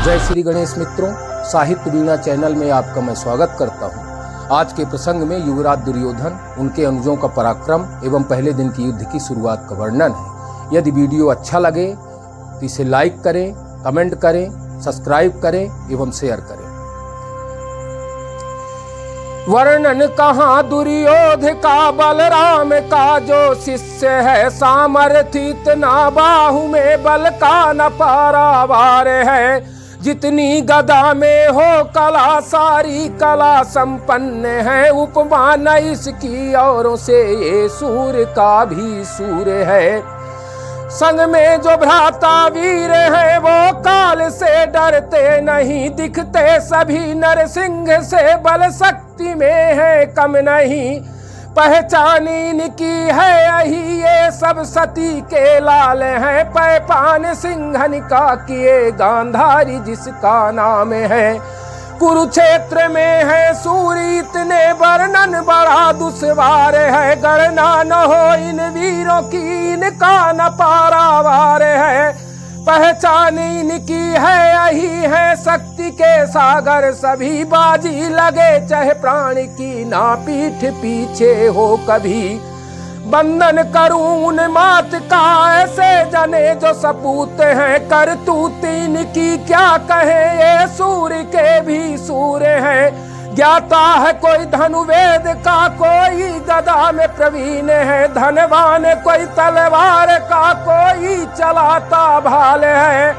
जय श्री गणेश मित्रों, साहित्य वीणा चैनल में आपका मैं स्वागत करता हूं। आज के प्रसंग में युवराज दुर्योधन, उनके अनुजों का पराक्रम एवं पहले दिन की युद्ध की शुरुआत का वर्णन है। यदि वीडियो अच्छा लगे तो इसे लाइक करें, कमेंट करें, सब्सक्राइब करें एवं शेयर करें। वर्णन कहाँ दुर्योध का, बलराम का जो शिष्य है, सामर्थ्य इतना बाहु में बल का न पारावार है। जितनी गदा में हो कला, सारी कला संपन्न है। उपमा न इसकी औरों से, ये सूर्य का भी सूर्य है। संग में जो भ्राता वीर है, वो काल से डरते नहीं। दिखते सभी नरसिंह से, बल शक्ति में है कम नहीं। पहचान इनकी है यही, ये सब सती के लाल हैं। पैपान सिंघनिका किए गांधारी जिसका नाम है। कुरुक्षेत्र में है सूर्य, इतने वर्णन बड़ा दुश्वार है। गणना न हो इन वीरों की, इनका न पारावार है। पहचान इनकी है यही है, शक्ति के सागर सभी। बाजी लगे चाहे प्राण की, ना पीठ पीछे हो कभी। बंधन करूं उन मात का, ऐसे जने जो सपूत हैं। करतूत इनकी क्या कहे, ये सूर्य के भी सूर्य हैं। ज्ञाता है कोई धनुर्वेद का, कोई गदा में प्रवीण है। धनवान कोई तलवार का, कोई चलाता भाल है।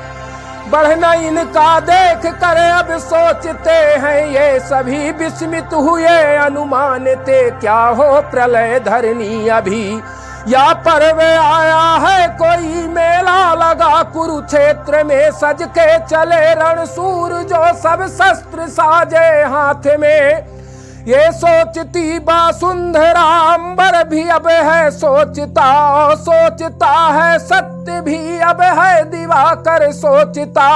बढ़ना इनका देख कर अब सोचते हैं ये सभी। विस्मित हुए अनुमानते, क्या हो प्रलय धरनी अभी। या पर्व आया है कोई मेला लगा, कुरुक्षेत्र में सज के चले रणशूर जो। सब शस्त्र साजे हाथ में, ये सोचती बासुंधरा। अंबर भी अब है सोचता, सोचता है सत्य भी अब है दिवाकर सोचता।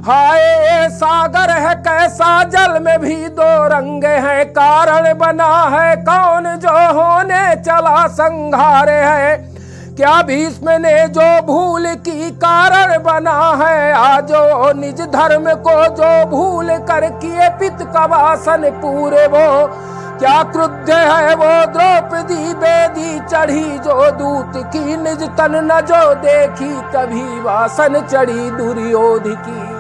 हाय सागर है कैसा, जल में भी दो रंग हैं। कारण बना है कौन, जो होने चला संहार है। क्या भीष्म ने जो भूल की कारण बना है, आजो निज धर्म को जो भूल कर किए पित का वासन पूरे वो। क्या क्रुद्ध है वो द्रौपदी, बेदी चढ़ी जो दूत की। निज तन न जो देखी, कभी वासन चढ़ी दुर्योधन की।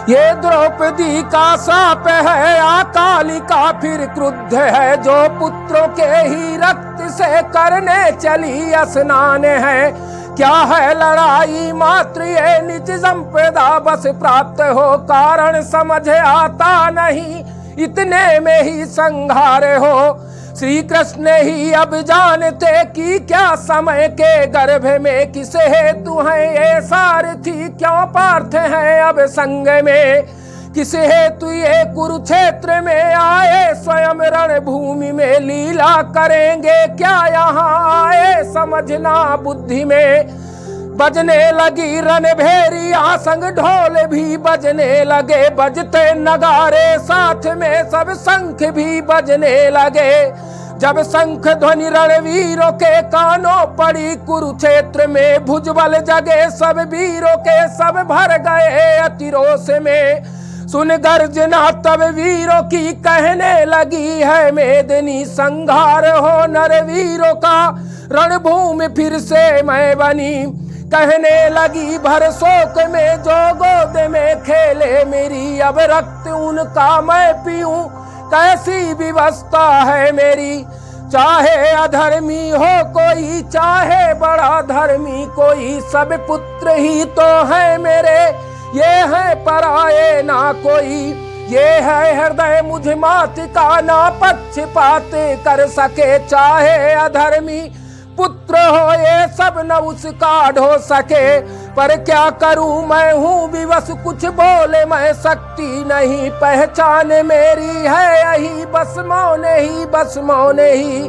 ये द्रौपदी का शाप है, अकालिका फिर क्रुद्ध है। जो पुत्रों के ही रक्त से करने चली स्नान है। क्या है लड़ाई मात्र ये, निज संपदा बस प्राप्त हो। कारण समझ आता नहीं, इतने में ही संहार हो। श्री कृष्ण ही अब जानते कि क्या समय के गर्भ में किस हेतु है ये सारथी। क्यों पार्थ है अब संग में, किस हेतु ये कुरुक्षेत्र में आए। स्वयं रणभूमि में लीला करेंगे, क्या यहाँ आए समझना बुद्धि में। बजने लगी रणभेरियां, संग ढोल भी बजने लगे। बजते नगारे साथ में, सब शंख भी बजने लगे। जब शंख ध्वनि रणवीरों के कानों पड़ी, कुरुक्षेत्र में भुजबल जगे सब वीरों के। सब भर गए अतिरोष में, सुन गर्जना तब वीरों की। कहने लगी है मेदिनी, संहार हो नरवीरों का। रणभूमि फिर से मैं बनी, कहने लगी भर शोक में। जो गोद में खेले मेरी, अब रक्त उनका मैं पीऊं। कैसी व्यवस्था है मेरी, चाहे अधर्मी हो कोई, चाहे बड़ा धर्मी कोई। सब पुत्र ही तो है मेरे, ये है पराये ना कोई। ये है हृदय मुझ मात का, ना पक्षपात कर सके। चाहे अधर्मी पुत्र हो, ये सब न उसका ढो सके। पर क्या करूं मैं हूँ विवश, कुछ बोले मैं शक्ति नहीं। पहचान मेरी है यही, बस मौने ही, बस मौने ही।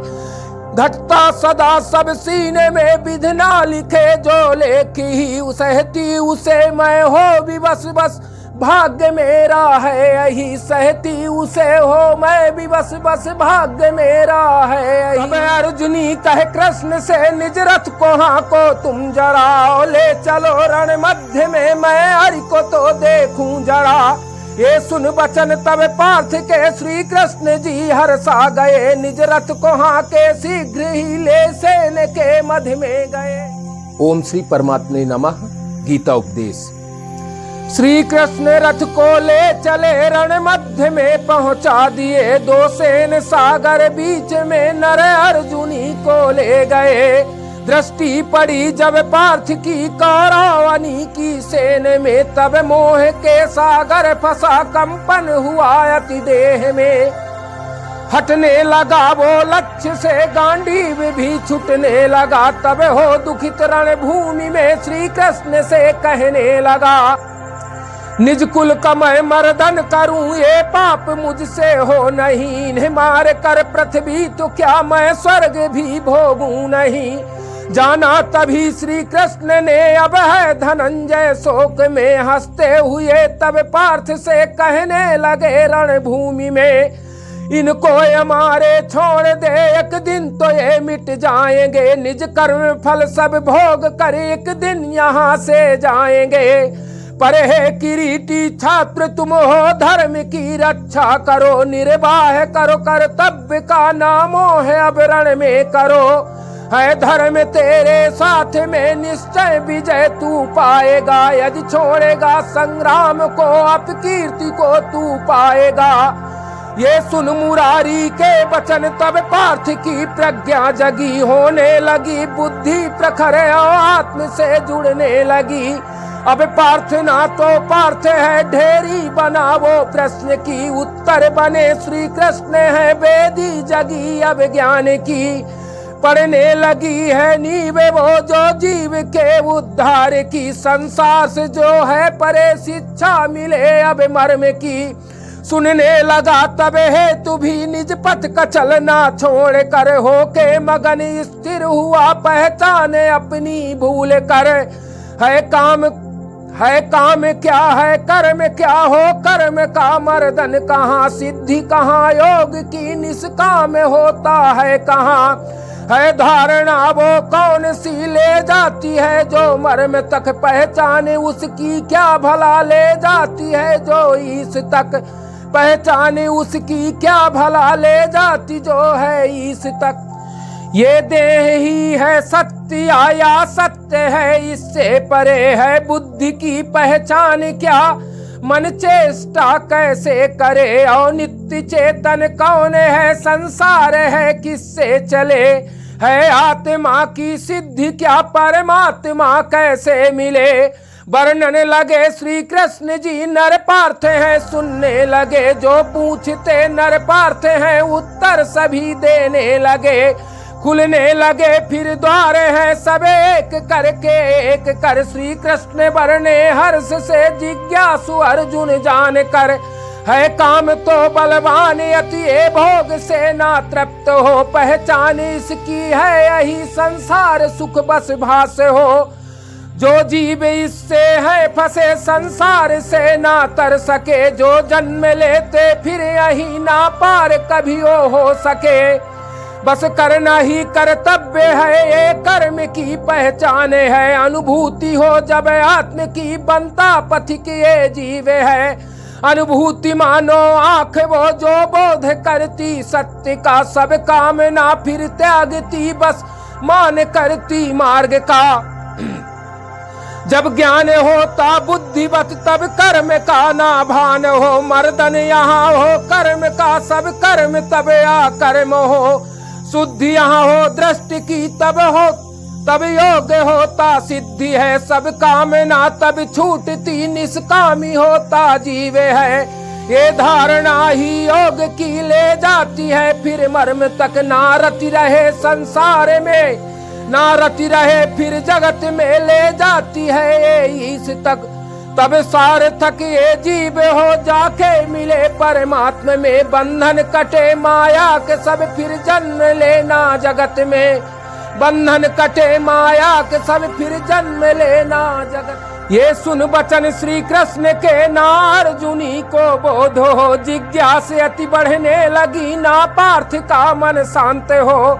घटता सदा सब सीने में, विधना लिखे जो लेखी ही। सहती उसे मैं हो विवश, बस भाग्य मेरा है यही। सहती उसे हो मैं भी बस, बस भाग्य मेरा है यही। अर्जुनी कहे कृष्ण से निज रथ को हाको तुम जरा, ले चलो रण मध्य में मैं हरि को तो देखूं जरा। ये सुन वचन तब पार्थ के श्री कृष्ण जी हर्षा गए, निज रथ को हाके शीघ्र ही ले सेन के मध्य में गए। ओम श्री परमात्मे नमः। गीता उपदेश। श्री कृष्ण रथ को ले चले रण मध्य में पहुंचा दिए, दो सेन सागर बीच में नर अर्जुनी को ले गए। दृष्टि पड़ी जब पार्थ की कौरवनी की सेन में, तब मोह के सागर फंसा कंपन हुआ अति देह में। हटने लगा वो लक्ष्य से गांडीव भी छूटने लगा, तब हो दुखित रण भूमि में श्री कृष्ण से कहने लगा, निज कुल का मैं मर्दन करूं ये पाप मुझसे हो नहीं, इन्हें मार कर पृथ्वी तो क्या मैं स्वर्ग भी भोगूं नहीं। जाना तभी श्री कृष्ण ने अब है धनंजय शोक में, हंसते हुए तब पार्थ से कहने लगे रणभूमि में, इनको हमारे छोड़ दे एक दिन तो ये मिट जाएंगे, निज कर्म फल सब भोग कर एक दिन यहाँ से जाएंगे। पर हे किरीटी छात्र तुम हो धर्म की रक्षा करो, निर्वाह करो कर्तव्य का नामो है अब रण में करो। है धर्म तेरे साथ में निश्चय विजय तू पाएगा, यदि छोड़ेगा संग्राम को अपकीर्ति को तू पाएगा। ये सुन मुरारी के वचन तब पार्थ की प्रज्ञा जगी, होने लगी बुद्धि प्रखर और आत्म से जुड़ने लगी। अब प्रार्थना तो पार्थ है ढेरी बना वो प्रश्न की, उत्तर बने श्री कृष्ण है वेदी जगी अब ज्ञान की। पढ़ने लगी है नींव वो जो जीव के उद्धार की, संसार से जो है परे शिक्षा मिले अब मर्म की। सुनने लगा तब है तू भी निज पथ का चलना छोड़ कर, हो के मगन स्थिर हुआ पहचाने अपनी भूल कर। है काम क्या है कर्म क्या हो, कर्म का मर्दन कहाँ, सिद्धि कहाँ योग की निष्काम होता है कहाँ। है धारणा वो कौन सी ले जाती है, जो मर्म तक पहचाने उसकी क्या भला ले जाती है, जो ईश तक पहचाने उसकी क्या भला ले जाती जो है ईश तक। ये देह ही है सत्य आया सत्य है, इससे परे है बुद्धि की पहचान क्या। मन चेष्टा कैसे करे और नित्य चेतन कौन है, संसार है किससे चले। है आत्मा की सिद्धि क्या परमात्मा कैसे मिले। वर्णन लगे श्री कृष्ण जी नर पार्थ हैं, सुनने लगे जो पूछते नर पार्थ हैं, उत्तर सभी देने लगे। खुलने लगे फिर द्वार हैं सब एक करके एक कर, श्री कृष्ण वर्णे हर्ष से जिज्ञासु अर्जुन जान कर। है काम तो बलवान अति भोग से ना तृप्त हो, पहचान इसकी है यही संसार सुख बस भास हो। जो जीव इससे है फंसे संसार से ना तर सके, जो जन्म लेते फिर यही ना पार कभी हो सके। बस करना ही कर्तव्य है ये कर्म की पहचान है, अनुभूति हो जब आत्म की बनता पथिक ये जीव है। अनुभूति मानो आँख वो जो बोध करती सत्य का, सब काम ना फिर त्यागती बस मान करती मार्ग का। जब ज्ञान होता बुद्धिवत तब कर्म का ना भान हो, मर्दन यहाँ हो कर्म का सब कर्म तब या कर्म हो। शुद्धि यहाँ हो दृष्टि की तब योग होता सिद्धि है, सब काम ना तब छूटती निष्कामी होता जीव है। ये धारणा ही योग की ले जाती है, फिर मर्म तक ना रति रहे संसार में, ना रति रहे फिर जगत में ले जाती है ये ईश तक। तब सार्थक ये जीव हो जाके मिले परमात्मा में, बंधन कटे माया के सब फिर जन्म लेना जगत में। बंधन कटे माया के सब फिर जन्म लेना जगत। ये सुन वचन श्री कृष्ण के ना अर्जुनी को बोध हो, जिज्ञासा अति बढ़ने लगी ना पार्थ का मन शांत हो।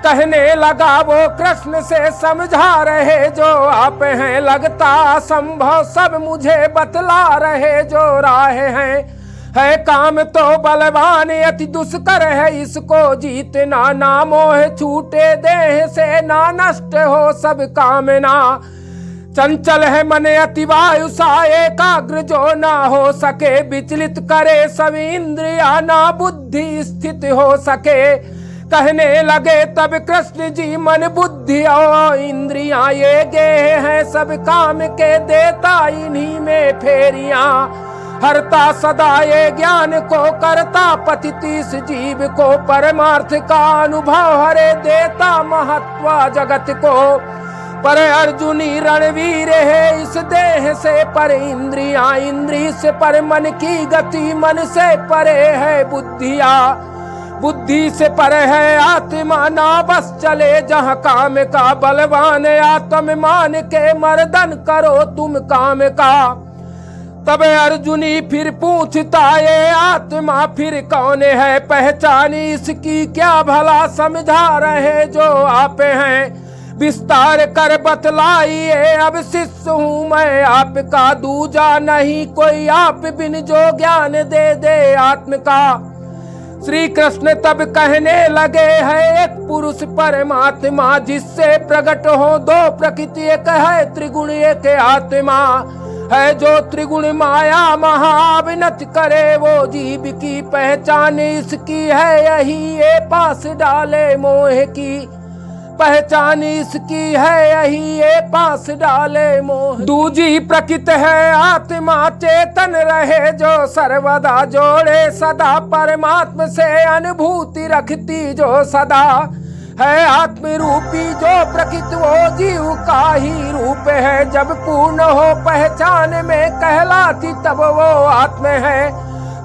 कहने लगा वो कृष्ण से समझा रहे जो आप हैं, लगता असंभव सब मुझे बतला रहे जो राह हैं। है काम तो बलवान अति दुष्कर है, इसको जीतना ना मोह छूटे देह से, ना नष्ट हो सब कामना। चंचल है मन अति वायु सा एकाग्र जो ना हो सके, विचलित करे सभी इंद्रिया ना बुद्धि स्थित हो सके। कहने लगे तब कृष्ण जी मन बुद्धि और इंद्रियां ये गेह हैं, सब काम के देता इन्हीं में फेरियां। हरता सदा ये ज्ञान को करता पतित इस जीव को, परमार्थ का अनुभव हरे देता महत्व जगत को। पर अर्जुनी रणवीर है इस देह से पर इंद्रियां, इंद्रिय से पर मन की गति, मन से परे है बुद्धिया, बुद्धि से पर है आत्मा। ना बस चले जहाँ काम का, बलवान आत्म मान के मर्दन करो तुम काम का। तब अर्जुनी फिर पूछता ये आत्मा फिर कौन है, पहचानी इसकी क्या भला, समझा रहे जो आप हैं। विस्तार कर बतलाइए अब शिष्य हूँ मैं आपका, दूजा नहीं कोई आप बिन जो ज्ञान दे दे आत्म का। श्री कृष्ण तब कहने लगे है एक पुरुष परमात्मा, जिससे प्रकट हो दो प्रकृति, एक है त्रिगुण एक आत्मा। है जो त्रिगुण माया महाविनत करे, वो जीव की पहचान इसकी है यही, ये पास डाले मोह की पहचान इसकी है यही, ये पास डाले मोह। दूजी प्रकृति है आत्मा चेतन रहे, जो सर्वदा जोड़े सदा परमात्मा से अनुभूति रखती जो सदा। है आत्म रूपी जो प्रकृति वो जीव का ही रूप है, जब पूर्ण हो पहचान में कहलाती तब वो आत्म है।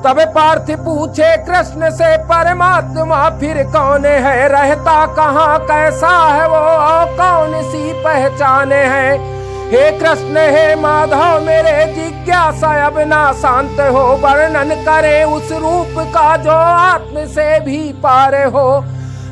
तब पार्थ पूछे कृष्ण से परमात्मा फिर कौन है, रहता कहाँ कैसा है वो कौन सी पहचाने है। हे कृष्ण हे माधव मेरे जिज्ञासा अब ना शांत हो, वर्णन करे उस रूप का जो आत्म से भी पार हो।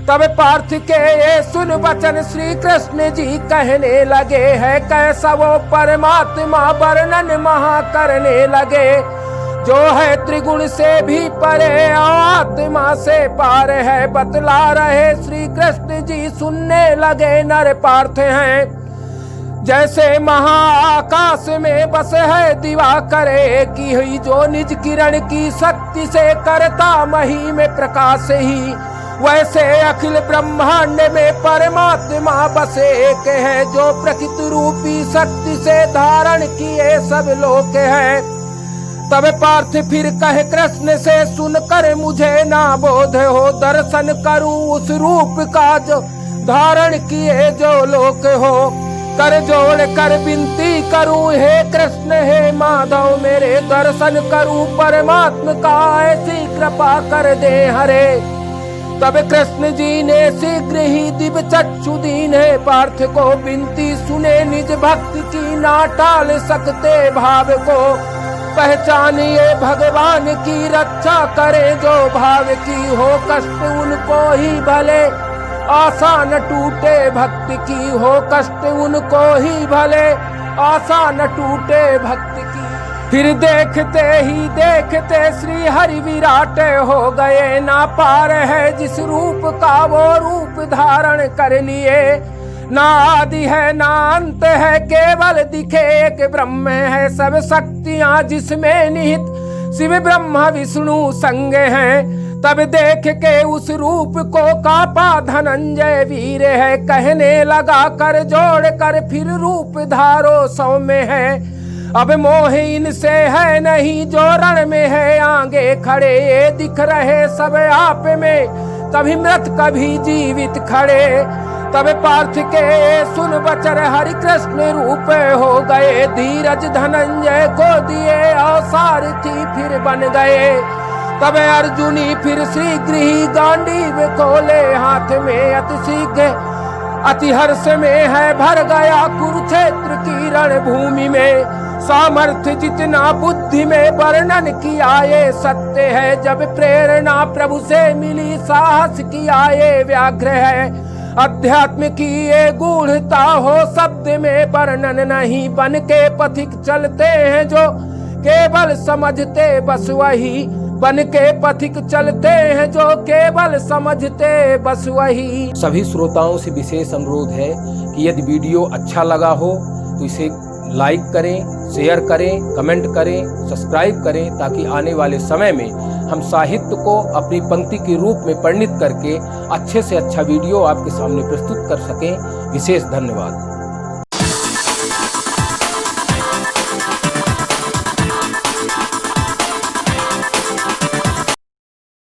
तब पार्थ के ये सुन वचन श्री कृष्ण जी कहने लगे, है कैसा वो परमात्मा वर्णन महा करने लगे, जो है त्रिगुण से भी परे आत्मा से पार है। बतला रहे श्री कृष्ण जी सुनने लगे नर पार्थ हैं। जैसे महाआकाश में बस है दिवाकर की हुई, जो निज किरण की शक्ति से करता मही में प्रकाश ही, वैसे अखिल ब्रह्मांड में परमात्मा बसे एक है, जो प्रकृति रूपी शक्ति से धारण किए सब लोक है। तब पार्थ फिर कहे कृष्ण से सुनकर मुझे ना बोध हो, दर्शन करूं उस रूप का जो धारण किए जो लोक हो। कर जोड़ कर विनती करूं हे कृष्ण हे माधव मेरे, दर्शन करूं परमात्मा का ऐसी कृपा कर दे हरे। तब कृष्ण जी ने शीघ्र ही दिव्य चक्षु दीने पार्थ को, विनती सुने निज भक्ति की ना टाल सकते भाव को। पहचानिए भगवान की रक्षा करे जो भाव की हो, कष्ट उनको ही भले आशा न टूटे भक्ति की हो, कष्ट उनको ही भले आशा न टूटे भक्ति की। फिर देखते ही देखते श्री हरि विराट हो गए, ना पार है जिस रूप का वो रूप धारण कर लिए। ना आदि है ना अंत है केवल दिखे एक ब्रह्म है, सब शक्तियां जिसमें निहित शिव ब्रह्मा विष्णु संग हैं। तब देख के उस रूप को कापा धनंजय वीर है, कहने लगा कर जोड़ कर फिर रूप धारो सौम्य है। अब मोह इनसे है नहीं जो रण में है आगे खड़े, ये दिख रहे सब आप में कभी मृत कभी जीवित खड़े। तब पार्थ के सुन वचन हरि कृष्ण रूप हो गए, धीरज धनंजय को दिए और सारथी फिर बन गए। तब अर्जुनी फिर शीघ्र ही गांडीव खोले हाथ में, अति शीघ्र अति हर्ष में है भर गया कुरुक्षेत्र की रणभूमि में। सामर्थ्य जितना बुद्धि में वर्णन किया ये सत्य है, जब प्रेरणा प्रभु से मिली साहस किया ये व्याघ्र है। अध्यात्म की ये गूढ़ता हो शब्द में वर्णन नहीं, बन के पथिक चलते हैं जो केवल समझते बस वही, बन के पथिक चलते हैं जो केवल समझते बस वही। सभी श्रोताओं से विशेष अनुरोध है कि यदि वीडियो अच्छा लगा हो तो इसे लाइक करें, शेयर करें, कमेंट करें, सब्सक्राइब करें, ताकि आने वाले समय में हम साहित्य को अपनी पंक्ति के रूप में परिणित करके अच्छे से अच्छा वीडियो आपके सामने प्रस्तुत कर सकें। विशेष धन्यवाद।